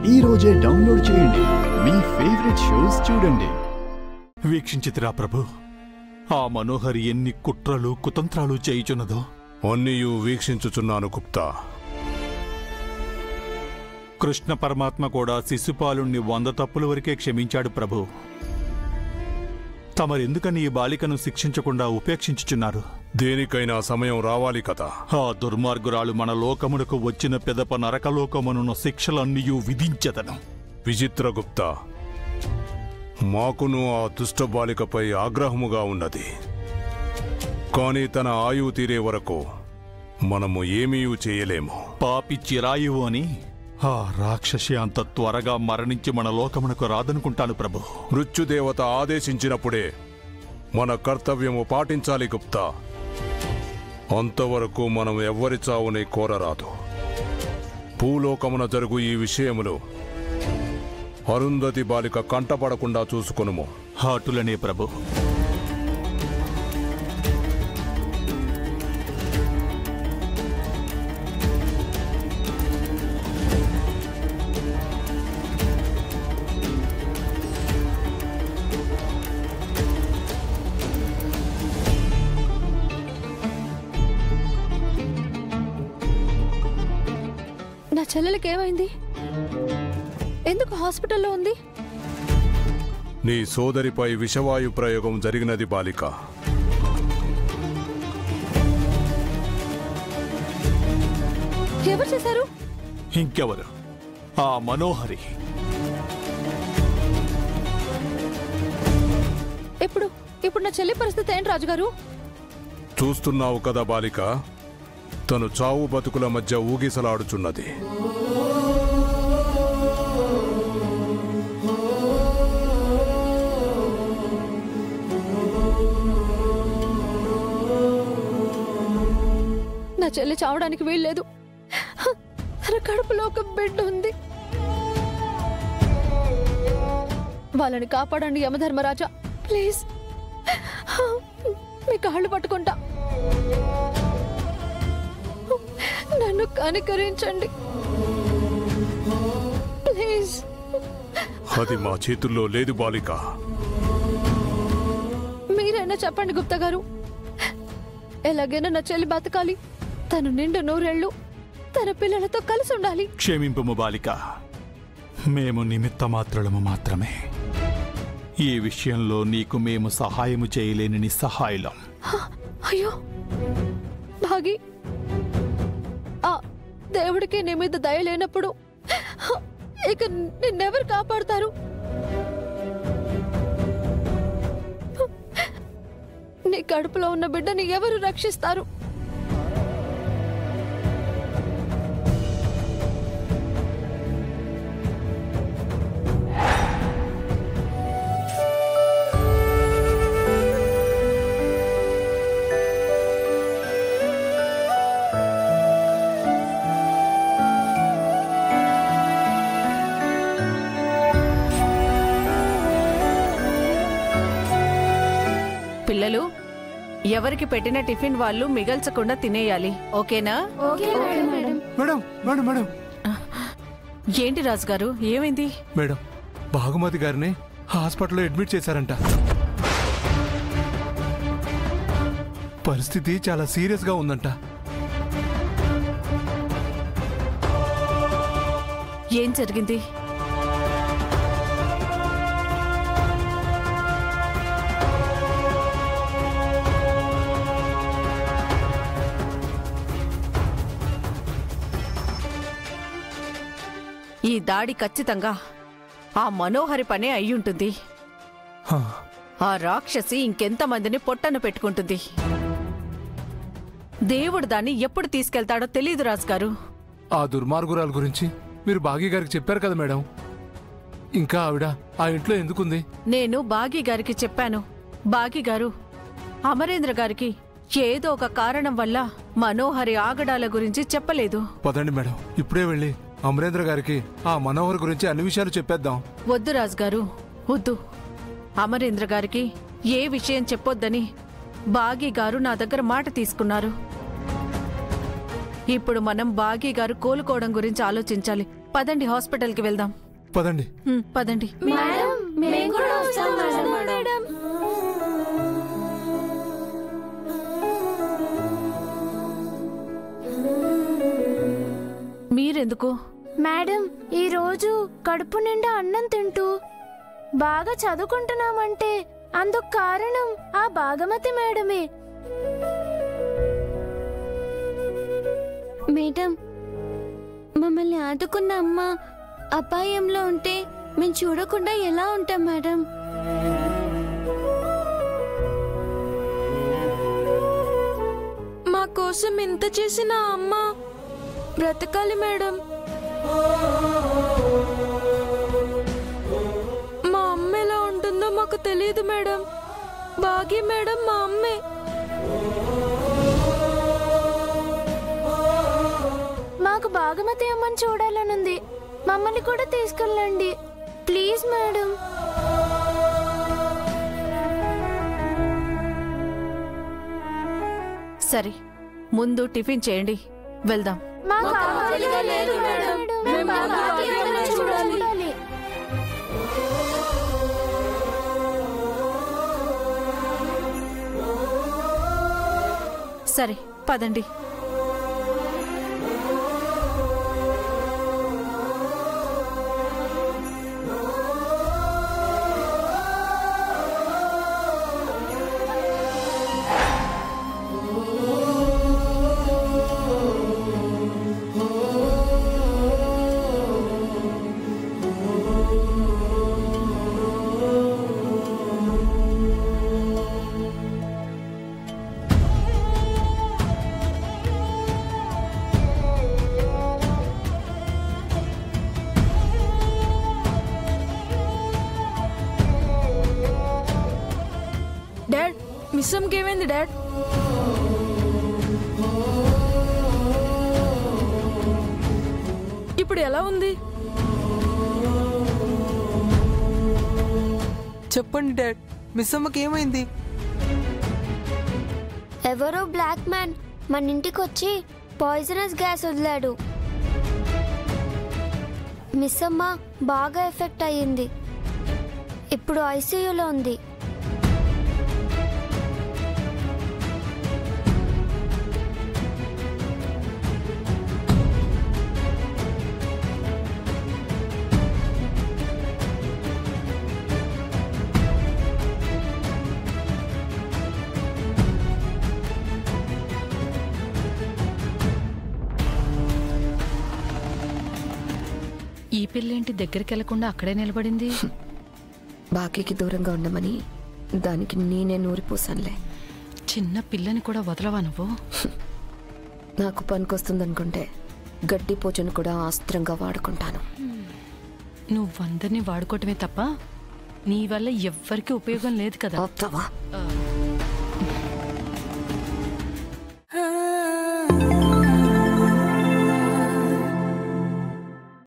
ఈ రోజే డౌన్లోడ్ చేయండి. మీ ఫేవరెట్ షోస్ చూడండి. వీక్షించితిరా ప్రభు, ఆ మనోహరి ఎన్ని కుట్రలు కుతంత్రాలు చేయుచున్నదో. అన్నియు వీక్షించుచున్నాను గుప్తా. కృష్ణ పరమాత్మ కూడా శిశుపాలుణ్ణి 100 తప్పుల వరకే క్షమించాడు ప్రభు. తమరెందుకని ఈ బాలికను శిక్షించకుండా ఉపేక్షించుచున్నారు? దేనికైనా సమయం రావాలి కదా. ఆ దుర్మార్గురాలు మన లోకమునకు వచ్చిన పెదప నరకలోకమునున్న శిక్షలన్నీయూ విధించెదను. విచిత్రగుప్తా, మాకును ఆ దుష్ట బాలికపై ఆగ్రహముగా ఉన్నది. కాని తన ఆయువు తీరే వరకు మనము ఏమీ చేయలేము. పాపి చిరాయువు అని ఆ రాక్షసి అంత త్వరగా మరణించి మన లోకమునకు రాదనుకుంటాను ప్రభు. మృత్యుదేవత ఆదేశించినప్పుడే మన కర్తవ్యము పాటించాలి గుప్తా. అంతవరకు మనం ఎవ్వరి చావుని కోరరాదు. భూలోకమున జరుగు ఈ విషయములు అరుంధతి బాలిక కంటపడకుండా చూసుకొనుము. హాటులనే ప్రభు. నా చెల్లెలకి ఏమైంది? ఎందుకు హాస్పిటల్లో ఉంది? నీ సోదరిపై విషవాయు ప్రయోగం జరిగినది బాలిక. ఎవరు చేశారు? ఇంకెవరు? ఆ మనోహరి. ఇప్పుడు నా చెల్లి పరిస్థితి ఏంటి రాజుగారు? చూస్తున్నావు కదా బాలిక, తను చావు బతుకుల మధ్య ఊగిసలాడుచున్నది. నా చెల్లి చావడానికి వీల్లేదు. తన కడుపులో ఒక బిడ్డ ఉంది. వాళ్ళని కాపాడండి యమధర్మరాజా, ప్లీజ్. మీ కాళ్ళు పట్టుకుంటా, నన్ను కనికరించండి ప్లీజ్. అది మా చేతుల్లో లేదు బాలిక. మీరైనా చెప్పండి గుప్తా గారు. ఎలాగైనా నా చెల్లి బతకాలి. తను నిండు 100 ఏళ్ళు తన పిల్లలతో కలిసి ఉండాలి. క్షమింపుము బాలిక, మేము నిమిత్త మాత్రులము మాత్రమే. ఈ విషయంలో నీకు మేము సహాయము చేయలేని నిస్సహాయులం. అయ్యో భాగి, ఆ దేవుడికి నీ మీద దయ లేనప్పుడు ఇక నిన్నెవరు కాపాడుతారు? నీ కడుపులో ఉన్న బిడ్డని ఎవరు రక్షిస్తారు? పిల్లలు, ఎవరికి పెట్టిన టిఫిన్ వాళ్ళు మిగల్చకుండా తినేయాలి, ఓకేనా? మేడం మేడం మేడం ఏంటి రాజుగారు, ఏమైంది? మేడం, భాగుమతి గారిని హాస్పిటల్లో అడ్మిట్ చేశారంట. పరిస్థితి చాలా సీరియస్ గా ఉందంట. ఏం జరిగింది? ఈ దాడి ఖచ్చితంగా ఆ మనోహరి పనే అయ్యుంటుంది. ఆ రాక్షసి ఇంకెంతమందిని పొట్టను పెట్టుకుంటుంది. దేవుడు దాన్ని ఎప్పుడు తీసుకెళ్తాడో తెలియదు రాజుగారు. ఆ దుర్మార్గురాల గురించి మీరు బాగీ గారికి చెప్పారు కదా మేడం. ఇంకా ఆవిడ ఆ ఇంట్లో ఎందుకుంది? నేను బాగీ గారికి చెప్పాను. బాగీ గారు అమరేంద్ర గారికి ఏదో ఒక కారణం వల్ల మనోహరి ఆగడాల గురించి చెప్పలేదు. పదండి మేడం, ఇప్పుడే వెళ్ళి అమరేంద్ర గారికి ఆ మనోహర్ గురించి అన్ని విషయాలు చెప్పేద్దాం. వద్దు రాజుగారు, వద్దు. అమరేంద్ర గారికి ఏ విషయం చెప్పొద్దని బాగీ గారు నా దగ్గర మాట తీసుకున్నారు. ఇప్పుడు మనం బాగీ గారు కోలుకోవడం గురించి ఆలోచించాలి. పదండి హాస్పిటల్కి వెళ్దాం. పదండి. పదండి. మీరెందుకు? మేడం, ఈరోజు కడుపు నిండా అన్నం తింటూ బాగా చదువుకుంటున్నామంటే అందుకు కారణం ఆ భాగమతి మేడమే. మేడం, మమ్మల్ని ఆదుకున్న అమ్మ అపాయంలో ఉంటే మేము చూడకుండా ఎలా ఉంటాం మేడం? మా కోసం ఇంత చేసిన అమ్మ బ్రతకాలి మేడం. మా అమ్మ ఎలా ఉంటుందో మాకు తెలియదు మేడం. భాగ్య మేడం మా అమ్మే. మాకు భాగమతి అమ్మని చూడాలనుంది. మమ్మల్ని కూడా తీసుకెళ్ళండి ప్లీజ్ మేడం. సరే, ముందు టిఫిన్ చేయండి, వెళ్దాం. మాకు ఆకలిగా లేదు మేడం. మేము భాగ్య అమ్మని చూడాలి. సరే, పదండి. డాడ్, మిస్ అమ్మకి ఏమైంది డాడ్? ఇప్పుడు ఎలా ఉంది? చెప్పండి డాడ్, మిస్ అమ్మకి ఏమైంది? ఎవరో బ్లాక్ మ్యాన్ మన ఇంటికి వచ్చి పాయిజనస్ గ్యాస్ వదిలాడు. మిస్ అమ్మ బాగా ఎఫెక్ట్ అయ్యింది. ఇప్పుడు ఐసీయూలో ఉంది. ఈ పిల్లేంటి దగ్గరికి వెళ్లకుండా అక్కడే నిలబడింది? బాకీకి దూరంగా ఉండమని దానికి నేనే నూరిపోసానులే. చిన్న పిల్లని కూడా వదలవా నువ్వు? నాకు పనికొస్తుందనుకుంటే గడ్డి పోచను కూడా అస్త్రంగా వాడుకుంటాను. నువ్వందరినీ వాడుకోవటమే తప్ప నీ వల్ల ఎవ్వరికీ ఉపయోగం లేదు కదా. ఆప్తావా?